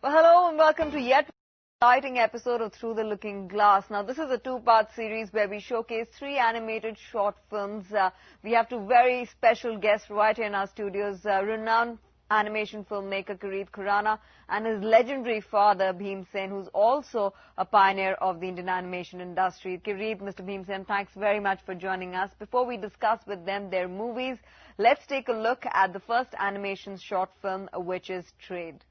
Well, hello and welcome to yet another exciting episode of Through the Looking Glass. Now, this is a two-part series where we showcase three animated short films. We have two very special guests right here in our studios, renowned animation filmmaker Kireet Khurana and his legendary father Bhim Sen, who's also a pioneer of the Indian animation industry. Kireet, Mr. Bhim Sen, thanks very much for joining us. Before we discuss with them their movies, let's take a look at the first animation short film, which is Trade.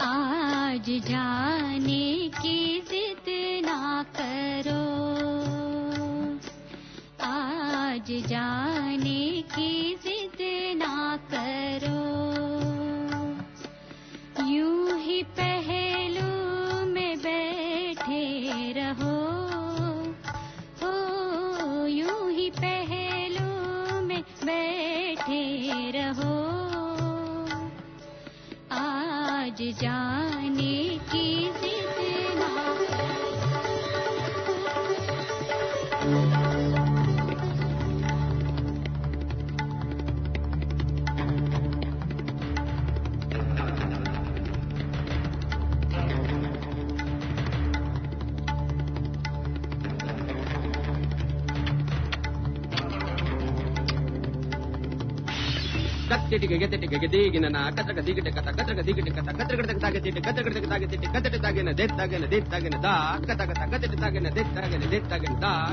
आज जाने की जिद ना करो, आज जाने की जिद ना करो, यूं ही आज जाने की जिद ना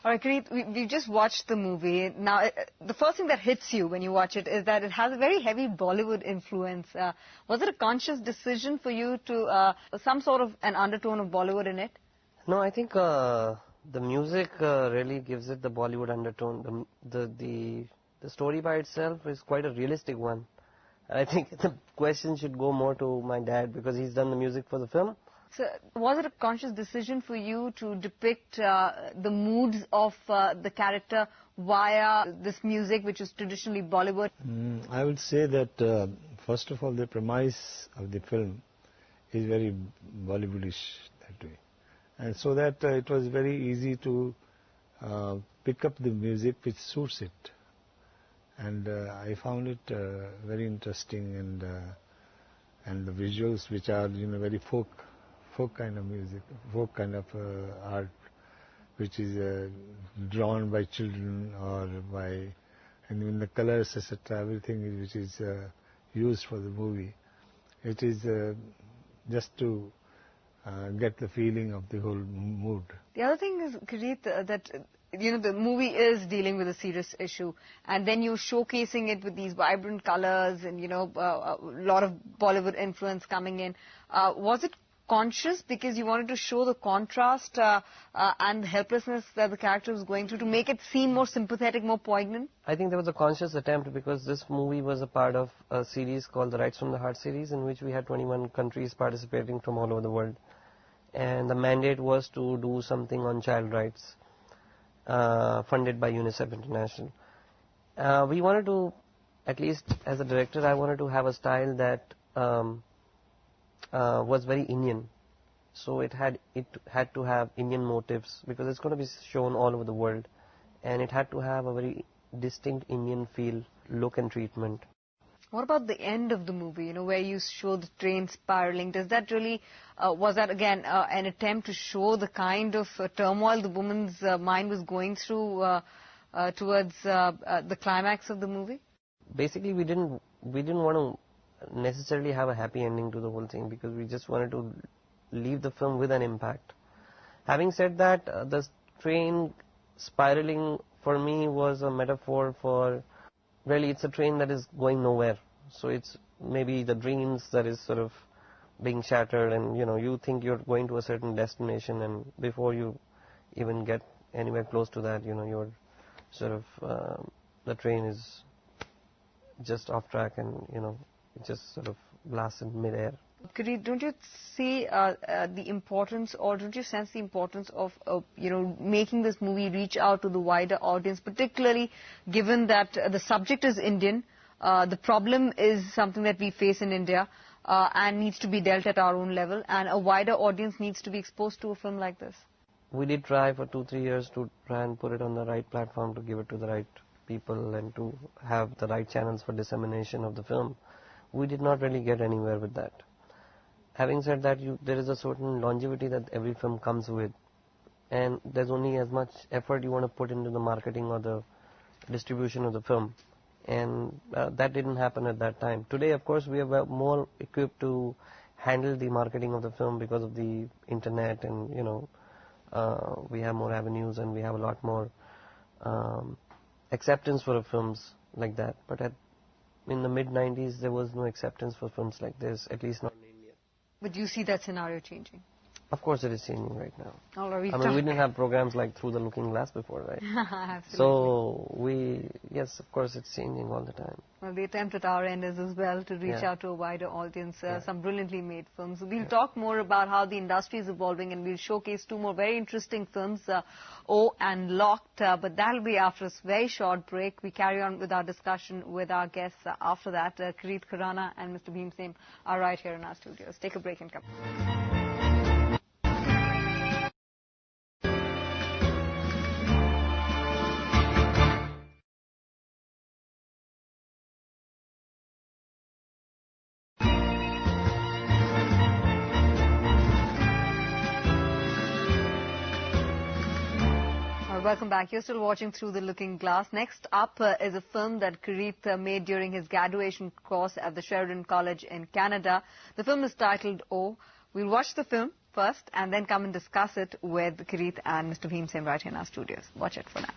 All right, Kireet, we've just watched the movie. Now, the first thing that hits you when you watch it is that it has a very heavy Bollywood influence. Was it a conscious decision for you to, some sort of an undertone of Bollywood in it? No, I think the music really gives it the Bollywood undertone. The story by itself is quite a realistic one. And I think the question should go more to my dad because he's done the music for the film. So, was it a conscious decision for you to depict the moods of the character via this music, which is traditionally Bollywood? I would say that, first of all, the premise of the film is very Bollywoodish that way. And so that it was very easy to pick up the music which suits it. And I found it very interesting, and the visuals which are, very folk kind of music, folk kind of art, which is drawn by children or by, and even the colors, etc., everything which is used for the movie. It is just to get the feeling of the whole mood. The other thing is, Kireet, that the movie is dealing with a serious issue, and then you're showcasing it with these vibrant colors and a lot of Bollywood influence coming in. Was it conscious because you wanted to show the contrast and the helplessness that the character was going through to make it seem more sympathetic, more poignant? I think there was a conscious attempt because this movie was a part of a series called the Rights from the Heart series, in which we had 21 countries participating from all over the world. And the mandate was to do something on child rights, funded by UNICEF International. We wanted to, at least as a director, I wanted to have a style that was very Indian. So it had to have Indian motifs because it's going to be shown all over the world, and it had to have a very distinct Indian feel, look and treatment. What about the end of the movie, where you show the train spiraling? Does that really, was that again an attempt to show the kind of turmoil the woman's mind was going through towards the climax of the movie? Basically, we didn't want to necessarily have a happy ending to the whole thing because we just wanted to leave the film with an impact. Having said that, the train spiraling for me was a metaphor for, really, it's a train that is going nowhere. So it's maybe the dreams that is sort of being shattered, and you think you're going to a certain destination, and before you even get anywhere close to that, you're sort of the train is just off track, and it just sort of blasts in mid-air. Kireet, don't you see the importance, or don't you sense the importance of making this movie reach out to the wider audience, particularly given that the subject is Indian, the problem is something that we face in India and needs to be dealt at our own level, and a wider audience needs to be exposed to a film like this? We did try for 2-3 years to try and put it on the right platform, to give it to the right people and to have the right channels for dissemination of the film. we did not really get anywhere with that. Having said that, there is a certain longevity that every film comes with, and there's only as much effort you want to put into the marketing or the distribution of the film, and that didn't happen at that time. Today, of course, we are more equipped to handle the marketing of the film because of the internet, and we have more avenues and we have a lot more acceptance for films like that. But in the mid-90s, there was no acceptance for films like this, at least not in India. But you see that scenario changing? Of course, it is changing right now. All right, I mean, we didn't have programs like Through the Looking Glass before, right? Absolutely. So yes, of course, it's changing all the time. Well, the attempt at our end is as well to reach out to a wider audience, some brilliantly made films. We'll talk more about how the industry is evolving, and we'll showcase two more very interesting films, O and Locked, but that'll be after a very short break. We carry on with our discussion with our guests after that. Kireet Khurana and Mr. Bhimsen are right here in our studios. Take a break and come. Welcome back. You're still watching Through the Looking Glass. Next up is a film that Kireet made during his graduation course at the Sheridan College in Canada. The film is titled O. We'll watch the film first and then come and discuss it with Kireet and Mr. Bhimsen right here in our studios. Watch it for now.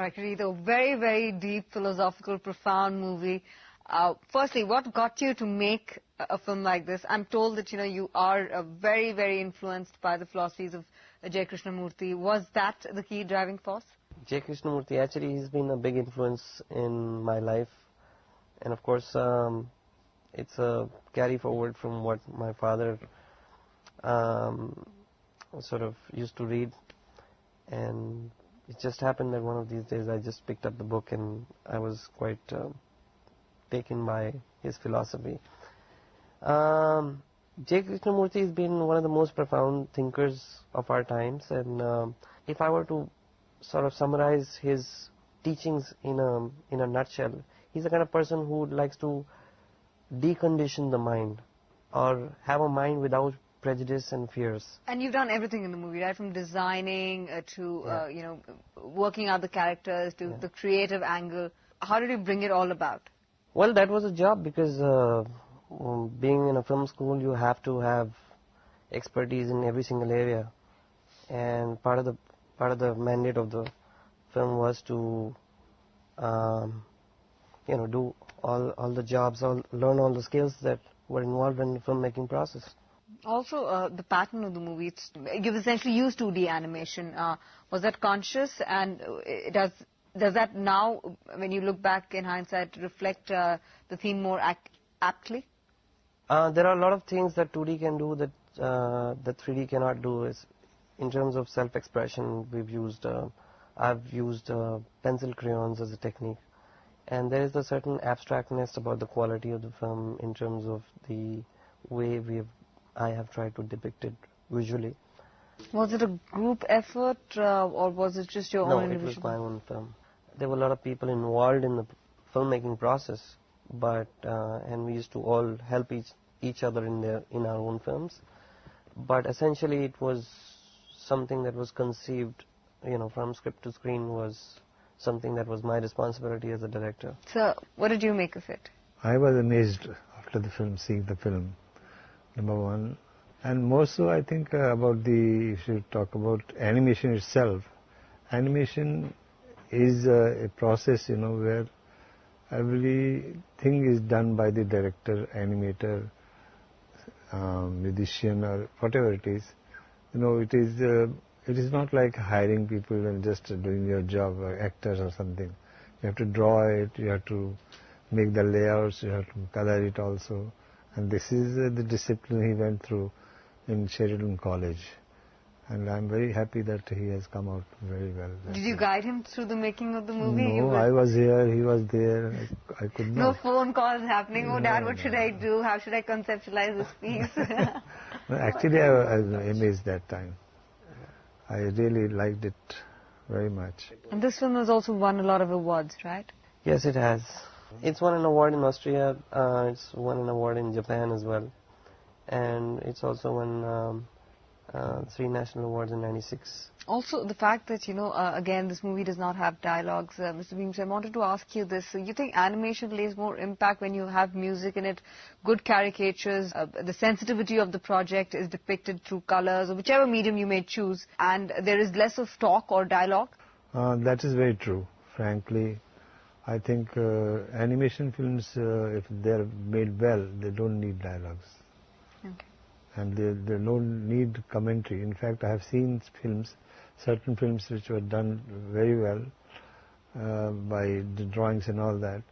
All right, Kireet, a very, very deep, philosophical, profound movie. Firstly, what got you to make a film like this? I'm told that, you are very, very influenced by the philosophies of J. Krishnamurti. Was that the key driving force? J. Krishnamurti, actually, he's been a big influence in my life. And of course, it's a carry forward from what my father sort of used to read. And it just happened that one of these days I just picked up the book and I was quite taken by his philosophy. J. Krishnamurti has been one of the most profound thinkers of our times, and if I were to sort of summarize his teachings in a nutshell, he's the kind of person who likes to decondition the mind, or have a mind without prejudice and fears. And you've done everything in the movie, right? From designing to working out the characters to the creative angle. How did you bring it all about? Well, that was a job because being in a film school, you have to have expertise in every single area, and part of the mandate of the film was to do all the jobs, learn all the skills that were involved in the filmmaking process. Also, the pattern of the movie, you've essentially used 2D animation. Was that conscious, and does that now, when you look back in hindsight, reflect the theme more aptly? There are a lot of things that 2D can do that 3D cannot do. Is in terms of self-expression, I've used pencil crayons as a technique, and there is a certain abstractness about the quality of the film in terms of the way I have tried to depict it visually. Was it a group effort, or was it just your own individual? No, it was my own film. There were a lot of people involved in the filmmaking process, but and we used to all help each other in our own films. But essentially, it was something that was conceived, from script to screen, was something that was my responsibility as a director. So, what did you make of it? I was amazed after seeing the film, number one. And more so, I think, if you talk about animation itself, animation is a process, where everything is done by the director, animator, musician, or whatever it is. It is not like hiring people and just doing your job, or actors or something. You have to draw it, you have to make the layouts, you have to color it also. And this is the discipline he went through in Sheridan College. And I'm very happy that he has come out very well. Did you guide him through the making of the movie? No, I was here, he was there, I could not. No phone calls happening, oh Dad, what should I do? How should I conceptualize this piece? No, actually, I was amazed that time. I really liked it very much. And this film has also won a lot of awards, right? Yes, it has. It's won an award in Austria, it's won an award in Japan as well, and it's also won 3 national awards in '96. Also, the fact that, again, this movie does not have dialogues. Mr. Beams, I wanted to ask you this. So you think animation lays more impact when you have music in it, good caricatures, the sensitivity of the project is depicted through colors, or whichever medium you may choose, and there is less of talk or dialogue? That is very true, frankly. I think animation films, if they're made well, they don't need dialogues. Okay. And they don't need commentary. In fact, I have seen certain films which were done very well by the drawings and all that.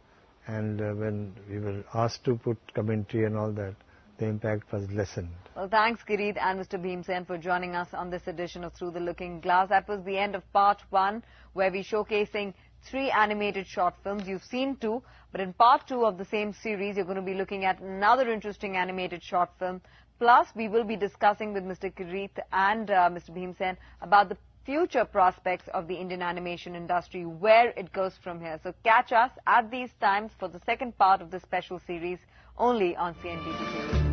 And when we were asked to put commentary and all that, the impact was lessened. Well, thanks, Kireet and Mr. Bhimsen, for joining us on this edition of Through the Looking Glass. That was the end of part 1, where we're showcasing 3 animated short films. You've seen 2, but in part 2 of the same series, you're going to be looking at another interesting animated short film. Plus, we will be discussing with Mr. Kireet and Mr. Bhimsen about the future prospects of the Indian animation industry, where it goes from here. So catch us at these times for the second part of this special series, only on CNBC TV.